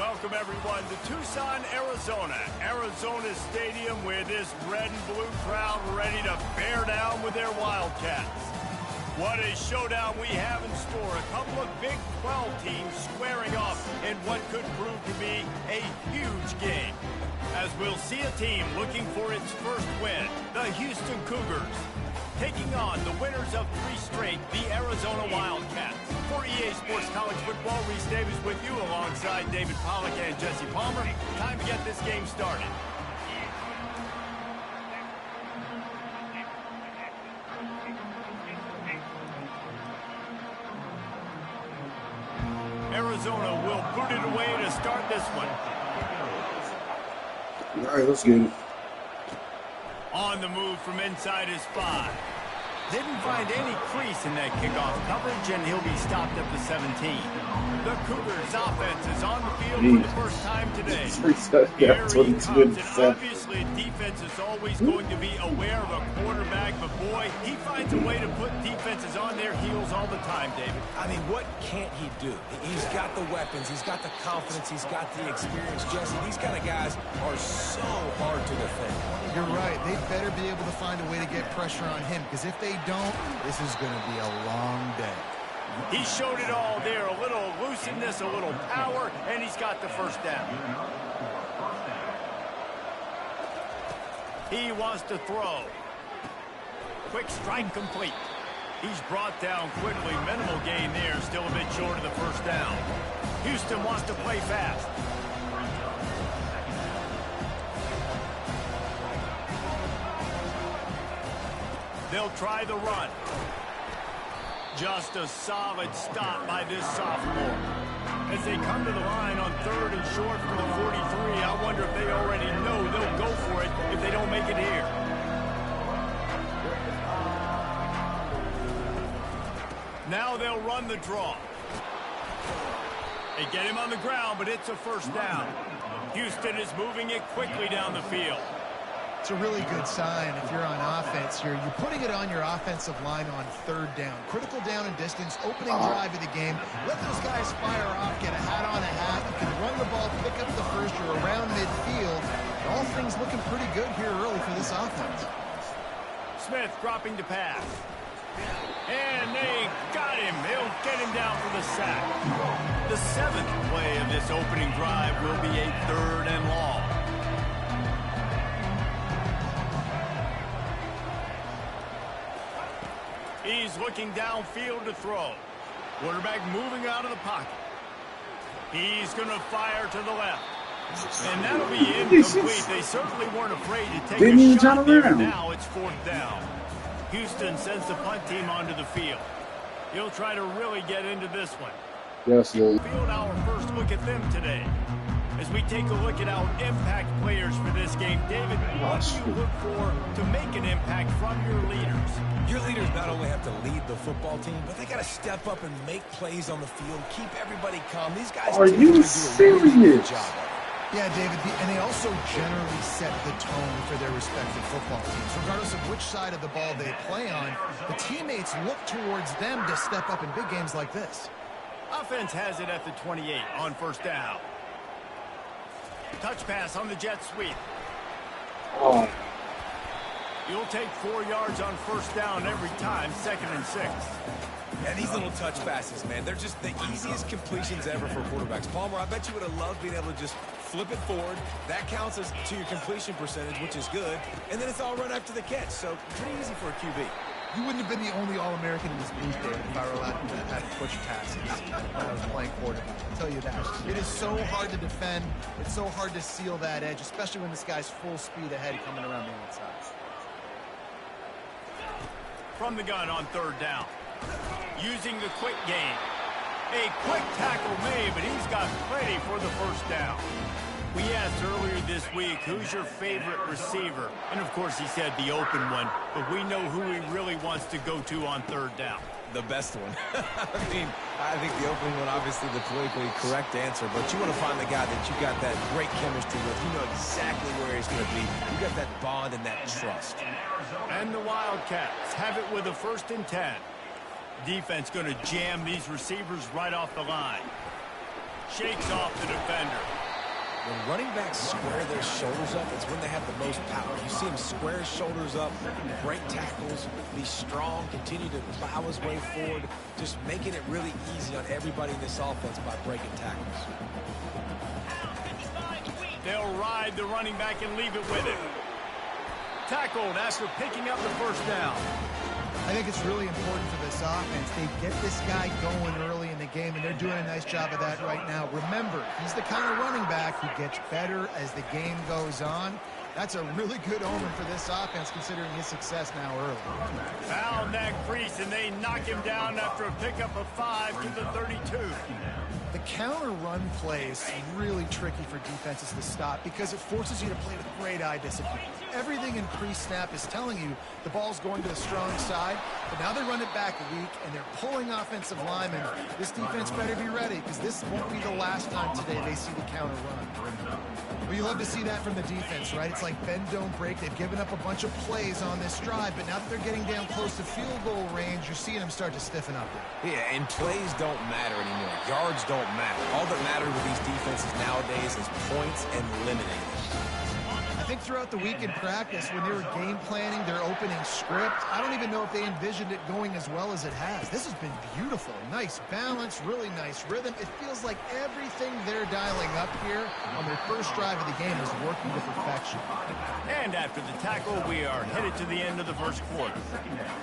Welcome, everyone, to Tucson, Arizona. Arizona Stadium with this red and blue crowd ready to bear down with their Wildcats. What a showdown we have in store. A couple of Big 12 teams squaring off in what could prove to be a huge game. As we'll see a team looking for its first win, the Houston Cougars, taking on the winners of 3 straight, the Arizona Wildcats. For EA Sports College Football, Reese Davis with you alongside David Pollack and Jesse Palmer. Time to get this game started. Arizona will boot it away to start this one. All right, let's get it. On the move from inside his 5. Didn't find any crease in that kickoff coverage, and he'll be stopped at the 17. The Cougars' offense is on the field for the first time today. Here he comes, and obviously defense is always going to be aware of a quarterback, but boy, he finds a way to put defenses on their heels all the time, David. I mean, what can't he do? He's got the weapons, he's got the confidence, he's got the experience. Jesse, these kind of guys are so hard to defend. You're right. They better be able to find a way to get pressure on him, because if they don't, this is going to be a long day. He showed it all there. A little elusiveness, a little power, and he's got the first down. He wants to throw. Quick strike complete. He's brought down quickly. Minimal gain there. Still a bit short of the first down. Houston wants to play fast. They'll try the run. Just a solid stop by this sophomore. As they come to the line on 3rd and short for the 43, I wonder if they already know they'll go for it if they don't make it here. Now they'll run the draw. They get him on the ground, but it's a first down. Houston is moving it quickly down the field. It's a really good sign if you're on offense here. You're putting it on your offensive line on 3rd down. Critical down and distance, opening drive of the game. Let those guys fire off, get a hat on a hat. You can run the ball, pick up the first. You're around midfield. All things looking pretty good here early for this offense. Smith dropping to pass. And they got him. They'll get him down for the sack. The 7th play of this opening drive will be a 3rd and long. He's looking downfield to throw. Quarterback moving out of the pocket. He's going to fire to the left. And that'll be incomplete. They certainly weren't afraid to take a shot there. Now it's 4th down. Houston sends the punt team onto the field. He'll try to really get into this one. Yes, Lord. Field our first look at them today. As we take a look at our impact players for this game, David, what do you look for to make an impact from your leaders? Your leaders not only have to lead the football team, but they got to step up and make plays on the field, keep everybody calm. These guys are you serious? Do a really good job. Yeah, David, and they also generally set the tone for their respective football teams. Regardless of which side of the ball they play on, the teammates look towards them to step up in big games like this. Offense has it at the 28 on 1st down. Touch pass on the jet sweep. Oh. You'll take 4 yards on 1st down every time, 2nd and 6. And these little touch passes, man, they're just the easiest completions ever for quarterbacks. Palmer, I bet you would have loved being able to just flip it forward. That counts as to your completion percentage, which is good. And then it's all run after the catch, so pretty easy for a QB. You wouldn't have been the only All-American in this booth, David, if I were allowed to have push passes when I was playing quarterback. I'll tell you that. It is so hard to defend. It's so hard to seal that edge, especially when this guy's full speed ahead coming around the outside. From the gun on 3rd down. Using the quick game. A quick tackle made, but he's got plenty for the first down. We asked earlier this week, who's your favorite receiver? And, of course, he said the open one, but we know who he really wants to go to on 3rd down. The best one. I mean, I think the opening one, obviously the politically correct answer, but you want to find the guy that you got that great chemistry with. You know exactly where he's going to be. You got that bond and that trust. And the Wildcats have it with a 1st and 10. Defense going to jam these receivers right off the line. Shakes off the defender. When running backs square their shoulders up, it's when they have the most power. You see him square his shoulders up, break tackles, be strong, continue to plow his way forward, just making it really easy on everybody in this offense by breaking tackles. They'll ride the running back and leave it with him. Tackled after picking up the first down. I think it's really important for this offense. They get this guy going early in the game, and they're doing a nice job of that right now. Remember, he's the kind of running back who gets better as the game goes on. That's a really good omen for this offense, considering his success now early. Found that crease, and they knock him down after a pickup of 5 to the 32. The counter run play is really tricky for defenses to stop because it forces you to play with great eye discipline. Everything in pre-snap is telling you the ball's going to the strong side, but now they run it back weak, and they're pulling offensive linemen. This defense better be ready because this won't be the last time today they see the counter run. Well, you love to see that from the defense, right? It's like bend, don't break. They've given up a bunch of plays on this drive, but now that they're getting down close to field goal range, you're seeing them start to stiffen up there. Yeah, and plays don't matter anymore. Yards don't matter. All that matters with these defenses nowadays is points and limiting them. I think throughout the week in practice, when they were game planning their opening script, I don't even know if they envisioned it going as well as it has. This has been beautiful. Nice balance, really nice rhythm. It feels like everything they're dialing up here on their first drive of the game is working to perfection. And after the tackle, we are headed to the end of the first quarter.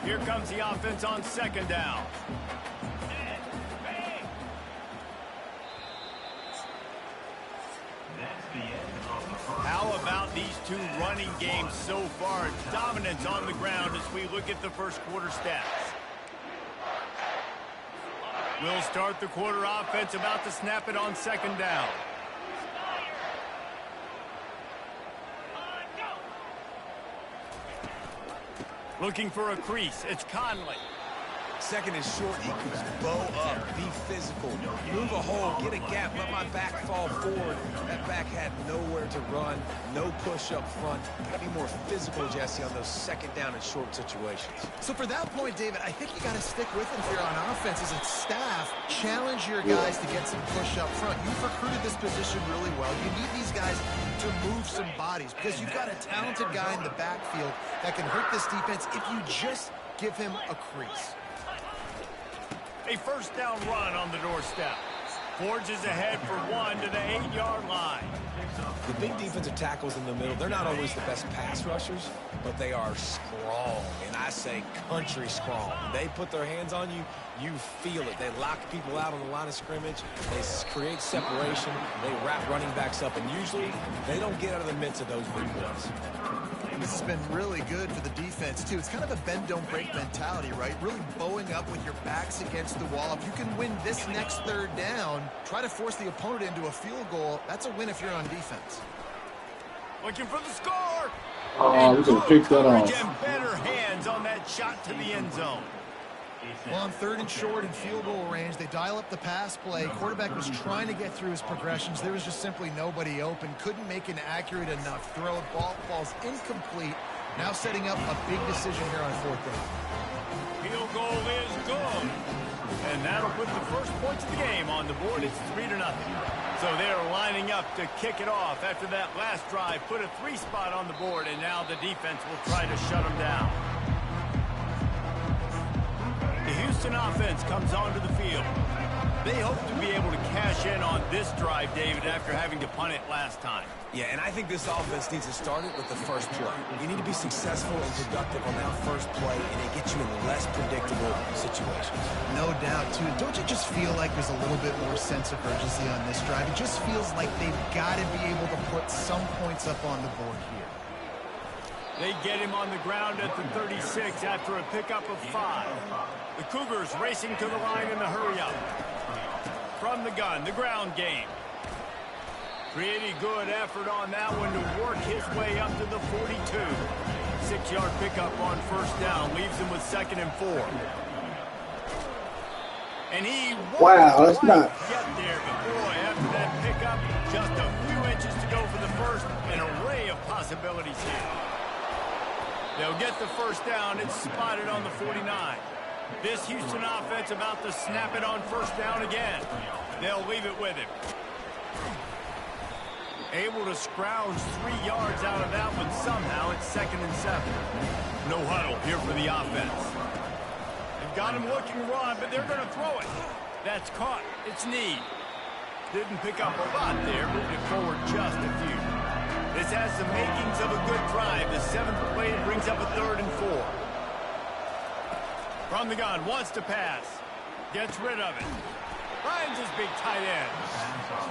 Here comes the offense on second down. How about these two running games so far? Dominance on the ground as we look at the first quarter stats. We'll start the quarter offense about to snap it on second down. Looking for a crease. It's Conley. Second is short equals bow up, be physical, move a hole, get a gap, let my back fall forward. That back had nowhere to run, no push up front. Got to be more physical, Jesse, on those second down and short situations. So for that point, David, I think you got to stick with him here on offense as a staff. Challenge your guys to get some push up front. You've recruited this position really well. You need these guys to move some bodies because you've got a talented guy in the backfield that can hurt this defense if you just give him a crease. A first down run on the doorstep. Forges ahead for 1 to the 8-yard line. The big defensive tackles in the middle, they're not always the best pass rushers, but they are strong, and I say country strong. When they put their hands on you, you feel it. They lock people out on the line of scrimmage. They create separation. They wrap running backs up, and usually they don't get out of the midst of those big boys. This has been really good for the defense, too. It's kind of a bend-don't-break mentality, right? Really bowing up with your backs against the wall. If you can win this next third down, try to force the opponent into a field goal. That's a win if you're on defense. Looking for the score. Oh, we could have picked that off. And better hands on that shot to the end zone. Well, on third and short and field goal range, they dial up the pass play. Quarterback was trying to get through his progressions. There was just simply nobody open. Couldn't make an accurate enough throw. Ball falls incomplete. Now setting up a big decision here on fourth down. Field goal is good. And that'll put the first points of the game on the board. It's 3-0. So they're lining up to kick it off after that last drive. Put a 3 spot on the board, and now the defense will try to shut them down. The Houston offense comes onto the field. They hope to be able to cash in on this drive, David, after having to punt it last time. Yeah, and I think this offense needs to start it with the first play. You need to be successful and productive on that first play, and it gets you in less predictable situations. No doubt, too. Don't you just feel like there's a little bit more sense of urgency on this drive? It just feels like they've got to be able to put some points up on the board here. They get him on the ground at the 36 after a pickup of 5. The Cougars racing to the line in the hurry-up. From the gun, the ground game. Pretty good effort on that one to work his way up to the 42. 6-yard pickup on first down leaves him with 2nd and 4. And he Wow, that's not get there, but boy, after that pickup, just a few inches to go for the first. An array of possibilities here. They'll get the first down. It's spotted on the 49. This Houston offense about to snap it on first down again. They'll leave it with him. Able to scrounge 3 yards out of that one somehow. It's 2nd and 7. No huddle here for the offense. They've got him looking run, but they're going to throw it. That's caught. It's need. Didn't pick up a lot there. Moved it forward just a few. This has the makings of a good drive. The 7th play brings up a 3rd and 4. From the gun, wants to pass. Gets rid of it. Finds his big tight end.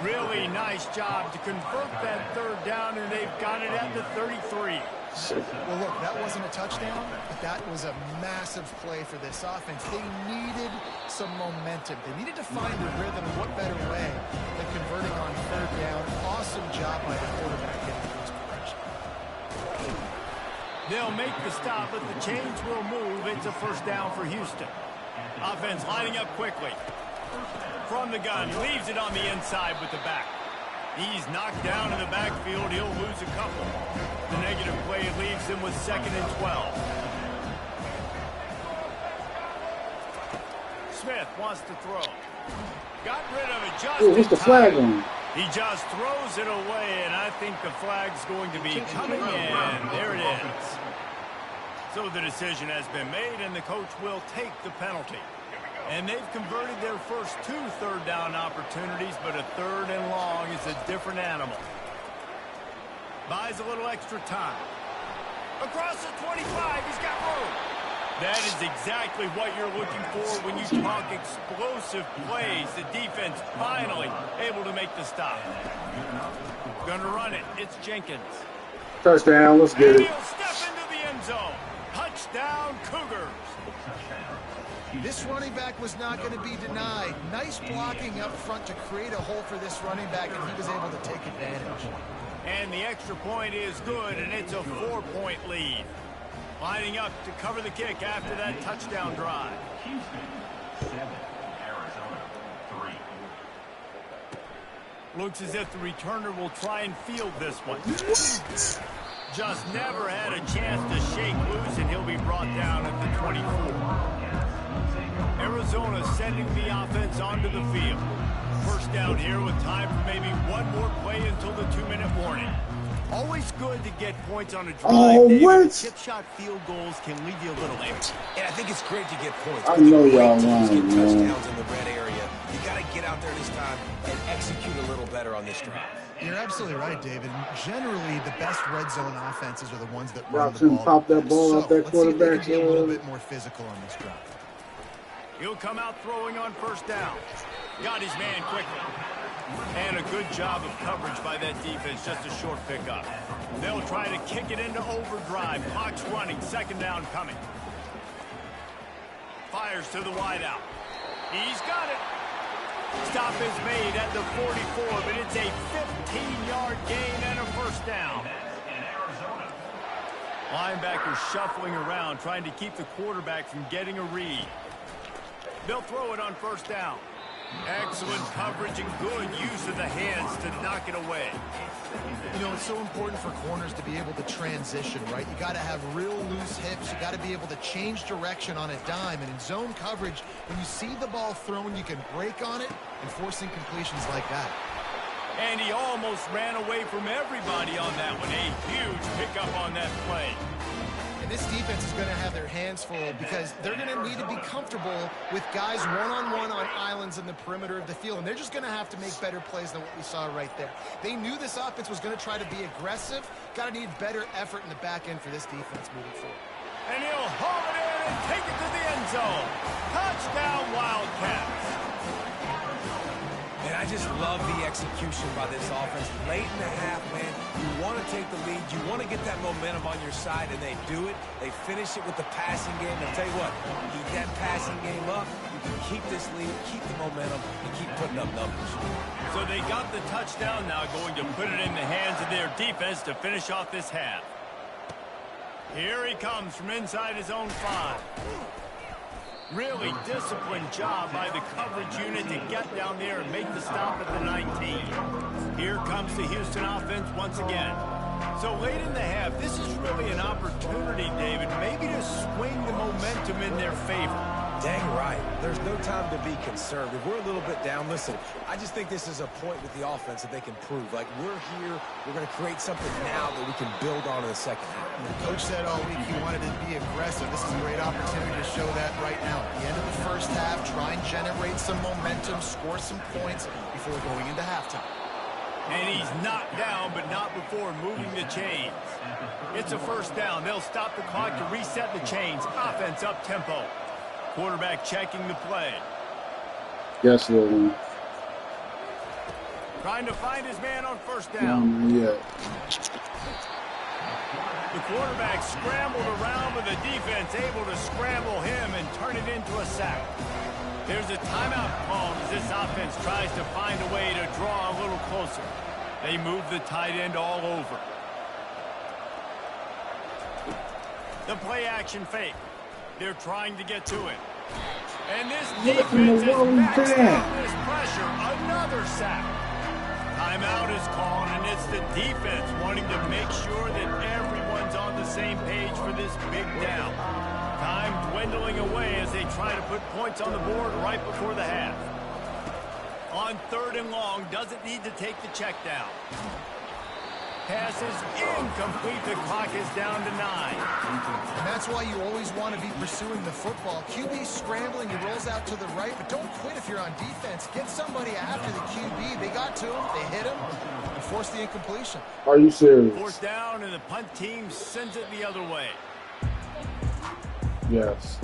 Really nice job to convert that 3rd down, and they've got it at the 33. Well, look, that wasn't a touchdown, but that was a massive play for this offense. They needed some momentum. They needed to find a rhythm, and what better way than converting on 3rd down. Awesome job by the quarterback getting those progression. They'll make the stop, but the chains will move. It's a 1st down for Houston. Offense lining up quickly. From the gun, leaves it on the inside with the back. He's knocked down in the backfield. He'll lose a couple. The negative play leaves him with 2nd and 12. Smith wants to throw. Got rid of it just in what's the time. flag on? He just throws it away, and I think the flag's going to be coming in. There it is. So the decision has been made, and the coach will take the penalty. And they've converted their first 2 3rd down opportunities, but a 3rd and long is a different animal. Buys a little extra time. Across the 25, he's got room. That is exactly what you're looking for when you talk explosive plays. The defense finally able to make the stop. Gonna run it. It's Jenkins. Touchdown. Let's get And it. he'll step into the end zone. Touchdown, Cougars. This running back was not going to be denied. Nice blocking up front to create a hole for this running back, and he was able to take advantage. And the extra point is good, and it's a 4-point lead. Lining up to cover the kick after that touchdown drive. Houston, 7, Arizona, 3. Looks as if the returner will try and field this one. Just never had a chance to shake loose, and he'll be brought down at the 24. Arizona sending the offense onto the field. 1st down here with time for maybe one more play until the 2-minute warning. Always good to get points on a drive. Oh, David. what? Chip shot field goals can leave you a little empty. And I think it's great to get points. I but the know great y'all teams lying, get man. touchdowns in the red area. You got to get out there this time and execute a little better on this drive. You're absolutely right, David. Generally, the best red zone offenses are the ones that run the Watch him ball. pop that ball So, off that let's see if they quarterback. can be a little bit more physical on this drive. He'll come out throwing on 1st down. Got his man quickly. And a good job of coverage by that defense. Just a short pickup. They'll try to kick it into overdrive. Clock's running. 2nd down coming. Fires to the wideout. He's got it. Stop is made at the 44, but it's a 15-yard gain and a 1st down. Linebackers shuffling around, trying to keep the quarterback from getting a read. They'll throw it on 1st down. Excellent coverage and good use of the hands to knock it away. You know, it's so important for corners to be able to transition, right? You got to have real loose hips. You got to be able to change direction on a dime. And in zone coverage, when you see the ball thrown, you can break on it and force incompletions like that. And he almost ran away from everybody on that one. A huge pickup on that play. And this defense is going to have their hands full because they're going to need to be comfortable with guys one-on-one on islands in the perimeter of the field. And they're just going to have to make better plays than what we saw right there. They knew this offense was going to try to be aggressive. Got to need better effort in the back end for this defense moving forward. And he'll haul it in and take it to the end zone. Touchdown, Wildcats. And I just love the execution by this offense. Late in the half, man, you want to take the lead. You want to get that momentum on your side, and they do it. They finish it with the passing game. I'll tell you what, keep that passing game up. You can keep this lead, keep the momentum, and keep putting up numbers. So they got the touchdown now, going to put it in the hands of their defense to finish off this half. Here he comes from inside his own 5. Really disciplined job by the coverage unit to get down there and make the stop at the 19. Here comes the Houston offense once again. So late in the half, this is really an opportunity, David, maybe to swing the momentum in their favor. Dang right. There's no time to be concerned. If we're a little bit down, listen, I just think this is a point with the offense that they can prove. Like, we're here, we're going to create something now that we can build on in the second half. The coach said all week he wanted to be aggressive. This is a great opportunity to show that right now. At the end of the first half, try and generate some momentum, score some points before going into halftime. And he's knocked down, but not before moving the chains. It's a first down. They'll stop the clock to reset the chains. Offense up tempo. Quarterback checking the play. Yes, Logan. Trying to find his man on first down. Yeah. The quarterback scrambled around, but the defense able to scramble him and turn it into a sack. There's a timeout called as this offense tries to find a way to draw a little closer. They move the tight end all over. The play action fake. They're trying to get to it. And this defense is maxed out this pressure. Another sack. Timeout is called, and it's the defense wanting to make sure that everyone's on the same page for this big down. Time dwindling away as they try to put points on the board right before the half. On 3rd and long, doesn't need to take the check down. Pass is incomplete. The clock is down to 9. And that's why you always want to be pursuing the football. QB scrambling, he rolls out to the right, but don't quit if you're on defense. Get somebody after the QB. They got to him, they hit him, and forced the incompletion. Are you serious? 4th down, and the punt team sends it the other way. Yes.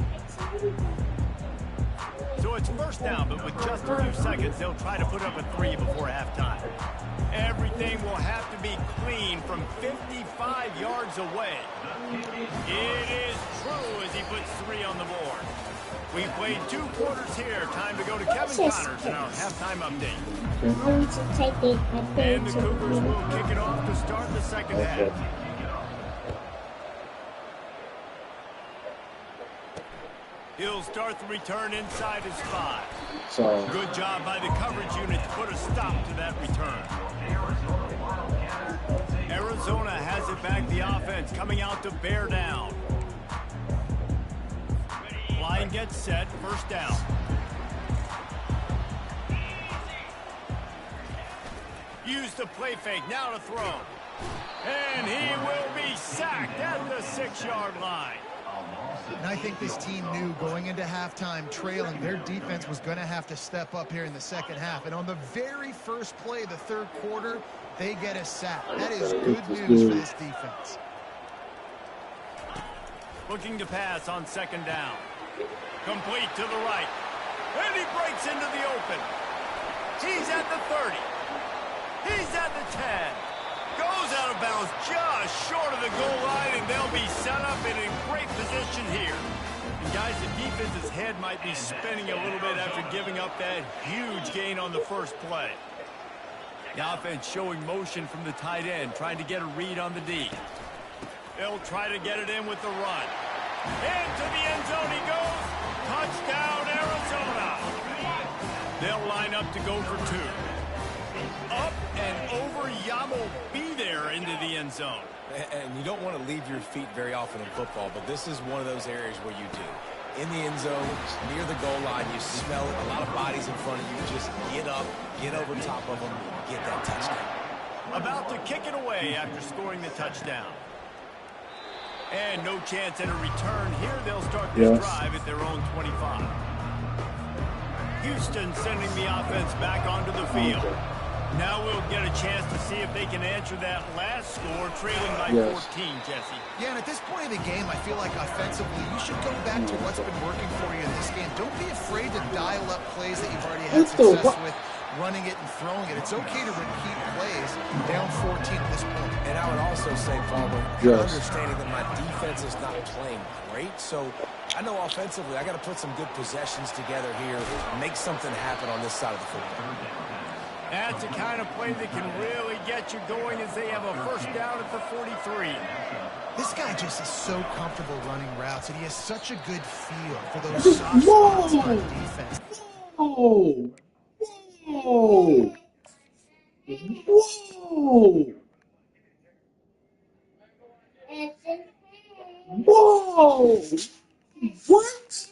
So it's first down, but with just a few seconds, they'll try to put up a 3 before halftime. Everything will have to be clean from 55 yards away. It is true as he puts 3 on the board. We played 2 quarters here. Time to go to Kevin Connors in our halftime update. And the Cougars will kick it off to start the second half. He'll start the return inside his 5. So Good job by the coverage unit to put a stop to that return. Arizona has it back, the offense coming out to bear down. Line gets set, first down. Use the play fake, now to throw. And he will be sacked at the 6-yard line. And I think this team knew going into halftime trailing, their defense was going to have to step up here in the second half. And on the very first play, the 3rd quarter, they get a sack. That is good news for this defense. Looking to pass on 2nd down. Complete to the right. And he breaks into the open. He's at the 30. He's at the 10. Goes out of bounds just short of the goal line, and they'll be set up and in great position here. And guys, the defense's head might be spinning a little bit after giving up that huge gain on the first play. The offense showing motion from the tight end, trying to get a read on the D. They'll try to get it in with the run. Into the end zone he goes. Touchdown, Arizona. They'll line up to go for 2. Up and over, Yamo be there into the end zone. And you don't want to leave your feet very often in football, but this is one of those areas where you do. In the end zone, near the goal line, you smell it, a lot of bodies in front of you. Just get up, get over top of them, get that touchdown. About to kick it away after scoring the touchdown. And no chance at a return here. They'll start this drive at their own 25. Houston sending the offense back onto the field. Now we'll get a chance to see if they can answer that last score, trailing by 14, Jesse. Yeah, and at this point of the game, I feel like offensively, you should go back to what's been working for you in this game. Don't be afraid to dial up plays that you've already had success with, running it and throwing it. It's okay to repeat plays down 14 at this point. And I would also say, Palmer, understanding that my defense is not playing great, so I know offensively I got to put some good possessions together here, make something happen on this side of the football. That's the kind of play that can really get you going as they have a first down at the 43. This guy just is so comfortable running routes, and he has such a good feel for those soft spots on defense. Whoa! Whoa! Whoa! Whoa! What?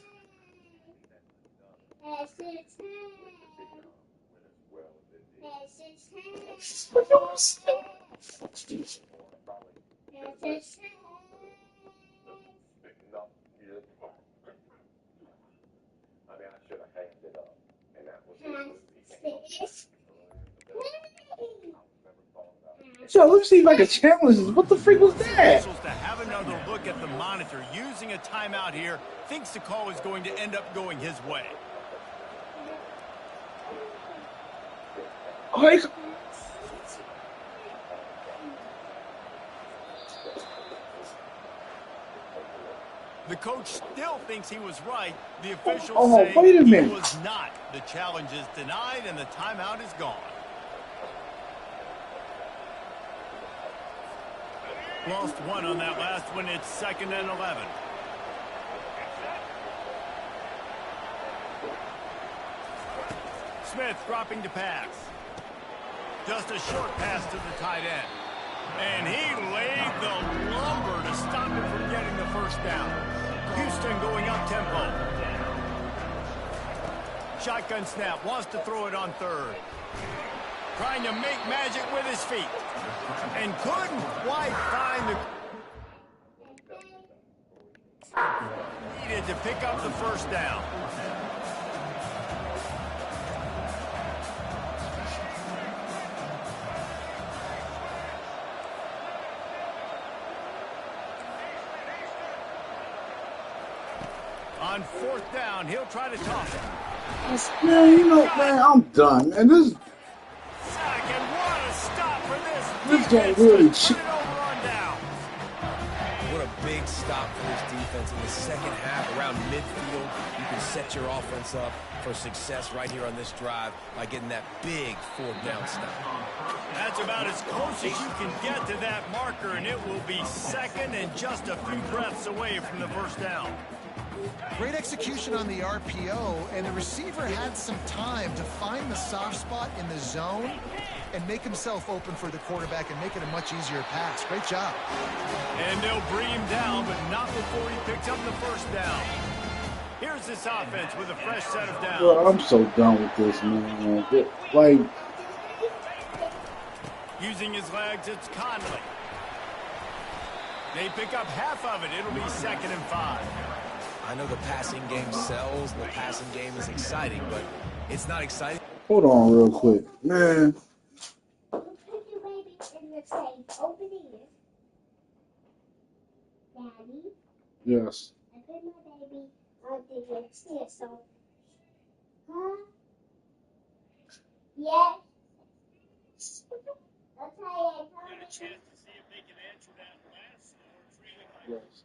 Yo, let me see if I can challenge this. What the freak was that? Officials to have another look at the monitor using a timeout here. Thinks the call is going to end up going his way. Oh, he's... The coach still thinks he was right. The officials say wait a minute. he was not. The challenge is denied and the timeout is gone. Lost one on that last one. It's 2nd and 11. Smith dropping to pass. Just a short pass to the tight end. And he laid the lumber to stop him from getting the first down. Houston going up tempo. Shotgun snap. Wants to throw it on 3rd. Trying to make magic with his feet. And couldn't quite find the... Needed to pick up the first down. On 4th down, he'll try to toss it. Man, you know, man, I'm done, man. This Sack, and what a stop for This defense game really to put it over on down. What a big stop for this defense in the second half. Around midfield, you can set your offense up for success right here on this drive by getting that big 4th down stop. That's about as close as you can get to that marker, and it will be 2nd and just a few breaths away from the first down. Great execution on the RPO, and the receiver had some time to find the soft spot in the zone and make himself open for the quarterback and make it a much easier pass. Great job. And they'll bring him down, but not before he picks up the first down. Here's this offense with a fresh set of downs. Bro, I'm so done with this, man. Like, using his legs, it's Conley. They pick up half of it. It'll be 2nd and 5. I know the passing game sells, the passing game is exciting, but it's not exciting. hold on real quick, man. Put your baby in the safe over there. Daddy, Yes. I put my baby on the chair, so. Huh? Yes. That's how I told you. Yes.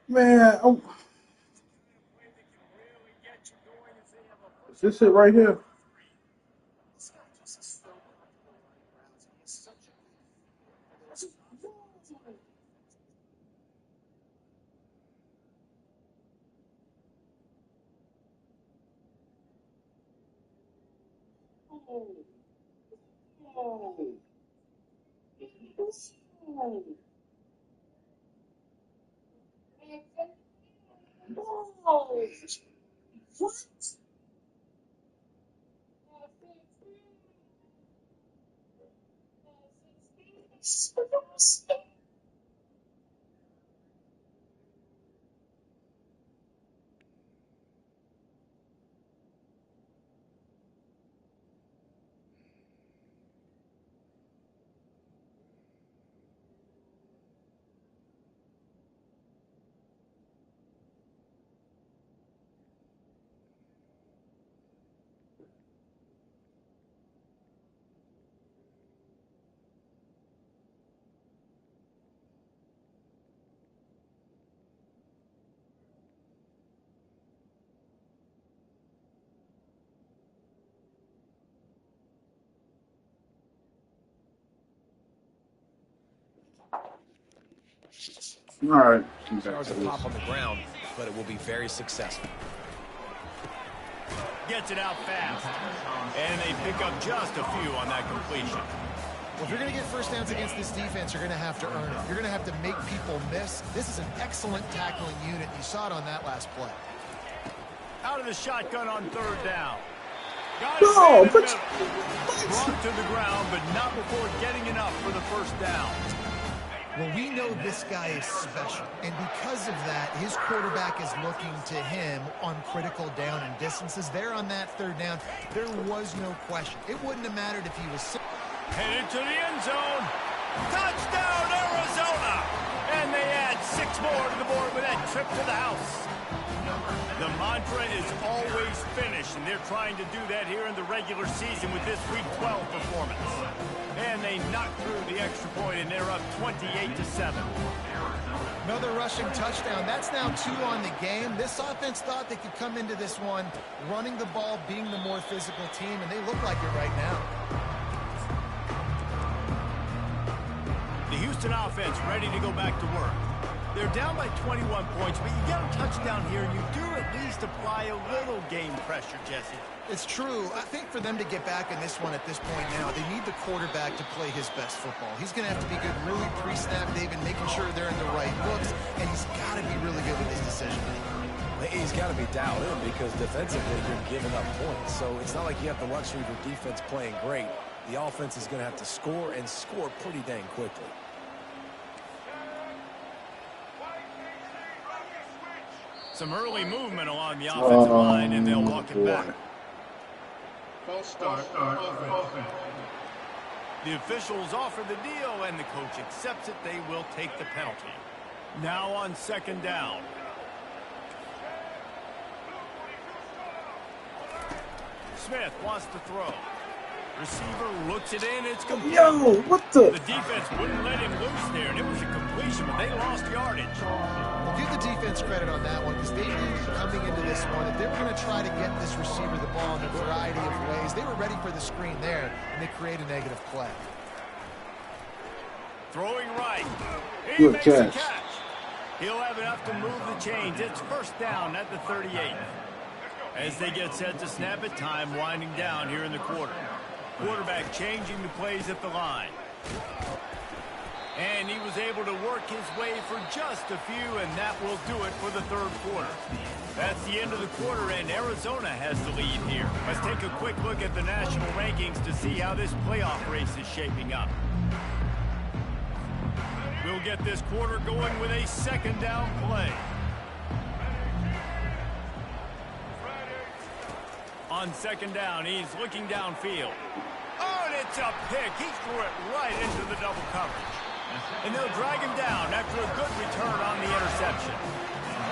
Man, is this it right here? All right. Stars will pop on the ground, but it will be very successful. Gets it out fast. And they pick up just a few on that completion. Well, if you're going to get first downs against this defense, you're going to have to earn it. You're going to have to make people miss. This is an excellent tackling unit. You saw it on that last play. Out of the shotgun on third down. No, brought to the ground, but not before getting enough for the first down. Well, we know this guy is special, and because of that, his quarterback is looking to him on critical down and distances. There on that third down, there was no question. It wouldn't have mattered if he was headed to the end zone. Touchdown, Arizona! And they add 6 more to the board with that trip to the house. The mantra is always finish, and they're trying to do that here in the regular season with this Week 12 performance. And they knock through the extra point, and they're up 28-7. Another rushing touchdown. That's now 2 on the game. This offense thought they could come into this one running the ball, being the more physical team, and they look like it right now. The Houston offense ready to go back to work. They're down by 21 points, but you get a touchdown here, and you do at least apply a little game pressure, Jesse. It's true. I think for them to get back in this one at this point now, they need the quarterback to play his best football. He's going to have to be good really pre-snap, David, making sure they're in the right looks, and he's got to be really good with his decision. He's got to be dialed in because defensively you're giving up points. So it's not like you have the luxury of your defense playing great. The offense is going to have to score and score pretty dang quickly. Some early movement along the offensive line, and they'll walk it back. False start offense. The officials offer the deal, and the coach accepts it. They will take the penalty. Now on second down. Smith wants to throw. Receiver looks it in. It's complete. Yo, what the? The defense wouldn't let him loose there, and it was a completion, but they lost yardage. Well, give the defense credit on that one because they knew coming into this one that they were going to try to get this receiver the ball in a variety of ways. They were ready for the screen there, and they create a negative play. Throwing right. He Good makes catch. a catch. He'll have enough to move the chains. It's first down at the 38. As they get set to snap it, time winding down here in the quarter. Quarterback changing the plays at the line. And he was able to work his way for just a few, and that will do it for the third quarter. That's the end of the quarter, and Arizona has the lead here. Let's take a quick look at the national rankings to see how this playoff race is shaping up. We'll get this quarter going with a second down play. On second down, he's looking downfield. Oh, and it's a pick. He threw it right into the double coverage. And they'll drag him down after a good return on the interception.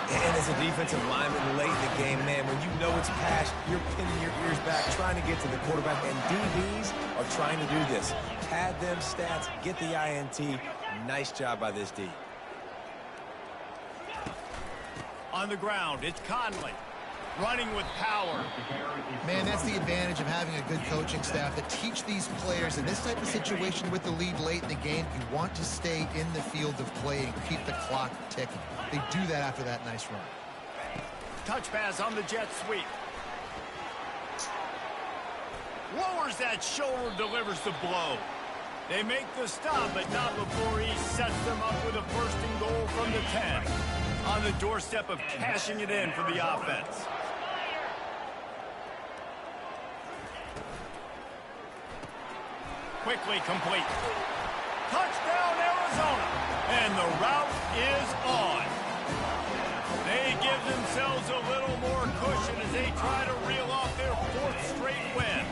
And as a defensive lineman late in the game, man, when you know it's pass, you're pinning your ears back, trying to get to the quarterback. And DBs are trying to do this. Pad them stats, get the INT. Nice job by this D. On the ground, it's Conley. Running with power. Man, that's the advantage of having a good coaching staff that teach these players in this type of situation with the lead late in the game. You want to stay in the field of play and keep the clock ticking. They do that after that nice run. Touch pass on the jet sweep. Lowers that shoulder, delivers the blow. They make the stop, but not before he sets them up with a first and goal from the 10. On the doorstep of cashing it in for the offense. Quickly complete. Touchdown, Arizona. And the route is on. They give themselves a little more cushion as they try to reel off their 4th straight win.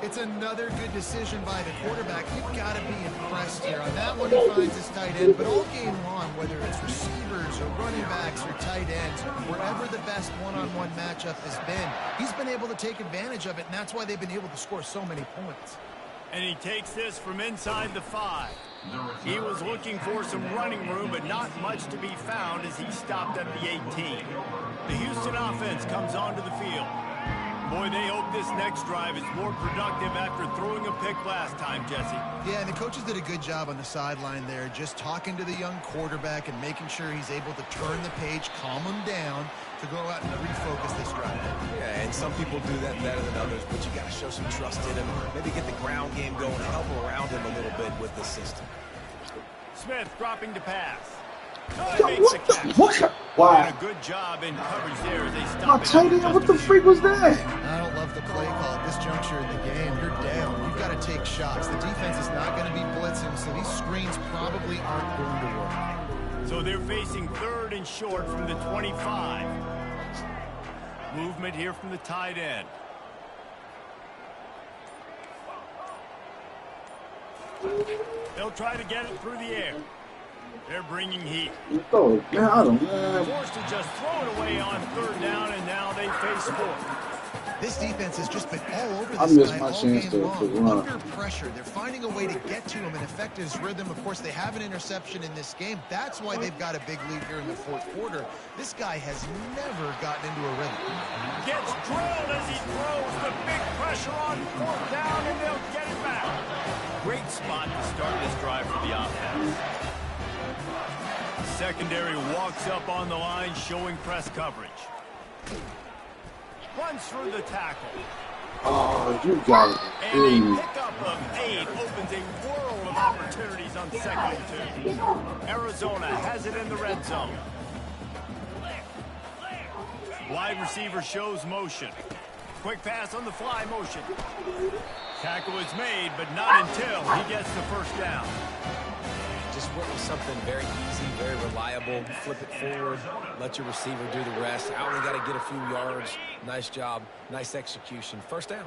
It's another good decision by the quarterback. You've got to be impressed here. On that one, he finds his tight end. But all game long, whether it's receivers or running backs or tight ends, wherever the best one-on-one matchup has been, he's been able to take advantage of it, and that's why they've been able to score so many points. And he takes this from inside the 5. He was looking for some running room, but not much to be found as he stopped at the 18. The Houston offense comes onto the field. Boy, they hope this next drive is more productive after throwing a pick last time, Jesse. Yeah, and the coaches did a good job on the sideline there, just talking to the young quarterback and making sure he's able to turn the page, calm him down to go out and refocus this drive. Yeah, and some people do that better than others, but you got to show some trust in him. Maybe get the ground game going, help around him a little bit with the system. Smith dropping to pass. Wow. And a good job in coverage there as they stop I told you, what the freak was that? I don't love the play call at this juncture in the game. You're down. You've got to take shots. The defense is not going to be blitzing, so these screens probably aren't going to work. So they're facing 3rd and short from the 25. Movement here from the tight end. They'll try to get it through the air. They're bringing heat. Oh, God, man. Forced to just throw it away on 3rd down, and now they face 4th. This defense has just been all over I this missed guy my all chance game to long. run. Under pressure, they're finding a way to get to him and affect his rhythm. Of course, they have an interception in this game. That's why they've got a big lead here in the 4th quarter. This guy has never gotten into a rhythm. Gets drilled as he throws the big pressure on 4th down, and they'll get it back. Great spot to start this drive for the offense. Secondary walks up on the line, showing press coverage. Runs through the tackle. Oh, you got it. And a pickup of 8 opens a world of opportunities on 2nd and 2. Arizona has it in the red zone. Wide receiver shows motion. Quick pass on the fly motion. Tackle is made, but not until he gets the 1st down. Just work with something very easy, very reliable. Flip it forward, let your receiver do the rest. I only got to get a few yards. Nice job, nice execution. 1st down.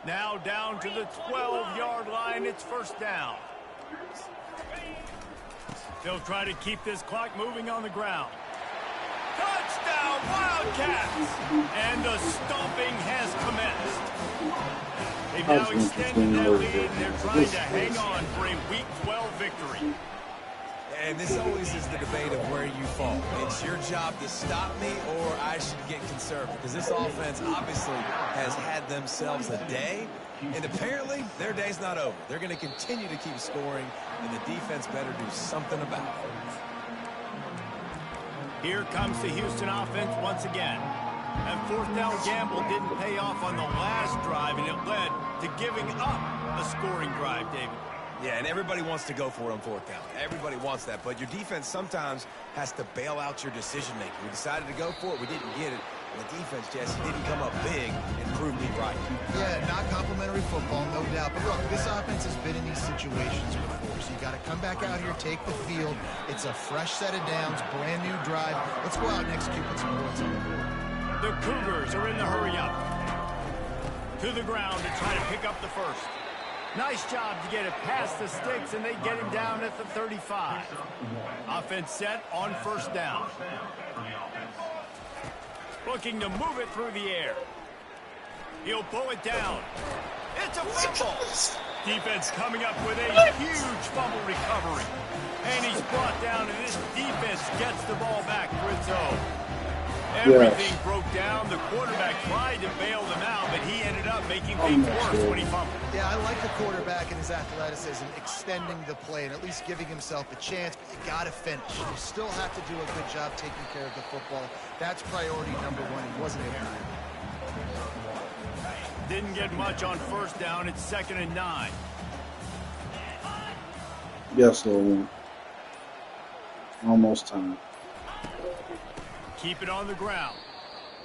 Now down to the 12-yard line. It's 1st down. They'll try to keep this clock moving on the ground. Touchdown, Wildcats! And the stomping has commenced. They've now extended that lead, and they're trying to hang on for a Week 12 victory. And this always is the debate of where you fall. It's your job to stop me, or I should get conservative. Because this offense obviously has had themselves a day, and apparently their day's not over. They're going to continue to keep scoring, and the defense better do something about it. Here comes the Houston offense once again. That 4th down gamble didn't pay off on the last drive, and it led to giving up a scoring drive, David. Yeah, and everybody wants to go for it on 4th down. Everybody wants that, but your defense sometimes has to bail out your decision-making. We decided to go for it. We didn't get it. And the defense, Jesse, didn't come up big and prove me right. Yeah, not complimentary football, no doubt. But look, this offense has been in these situations before, so you got to come back out here, take the field. It's a fresh set of downs, brand new drive. Let's go out and execute with some points on the board. The Cougars are in the hurry-up. To the ground to try to pick up the 1st. Nice job to get it past the sticks, and they get him down at the 35. Offense set on 1st down. Looking to move it through the air. He'll pull it down. It's a fumble. Defense coming up with a huge fumble recovery. And he's brought down, and this defense gets the ball back for its own. Everything broke down. The quarterback tried to bail them out, but he ended up making things worse when he fumbled. Yeah, I like the quarterback and his athleticism, extending the play and at least giving himself a chance, but you got to finish. You still have to do a good job taking care of the football. That's priority number 1. He wasn't able to. Didn't get much on 1st down. It's 2nd and 9. Yes, Lord. Almost time. Keep it on the ground.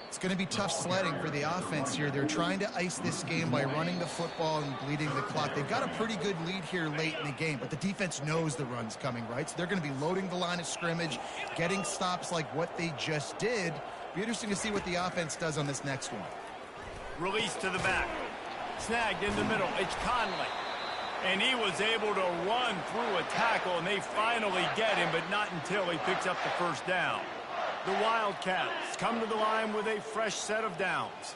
It's going to be tough sledding for the offense here. They're trying to ice this game by running the football and bleeding the clock. They've got a pretty good lead here late in the game, but the defense knows the run's coming, right? So they're going to be loading the line of scrimmage, getting stops like what they just did. Be interesting to see what the offense does on this next one. Release to the back. Snagged in the middle. It's Conley. And he was able to run through a tackle, and they finally get him, but not until he picks up the 1st down. The Wildcats come to the line with a fresh set of downs.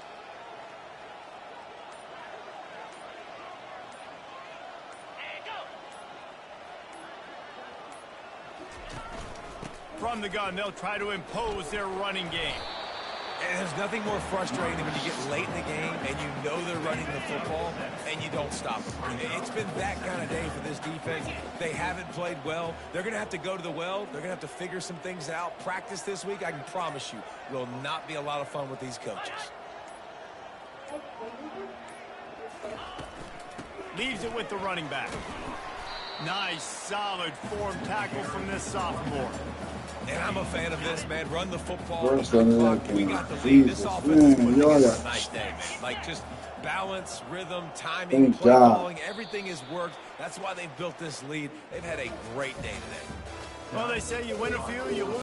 From the gun, they'll try to impose their running game. And there's nothing more frustrating than when you get late in the game and you know they're running the football and you don't stop them. It's been that kind of day for this defense. They haven't played well. They're going to have to go to the well. They're going to have to figure some things out. Practice this week, I can promise you, will not be a lot of fun with these coaches. Leaves it with the running back. Nice, solid form tackle from this sophomore. And I'm a fan of this, man. Run the football. Worse than that, We got the lead. This Jesus, offense is putting man, together y'all a nice day, man. Like, just balance, rhythm, timing, Thank play God. calling. Everything has worked. That's why they've built this lead. They've had a great day today. Well, they say you win a few, you lose.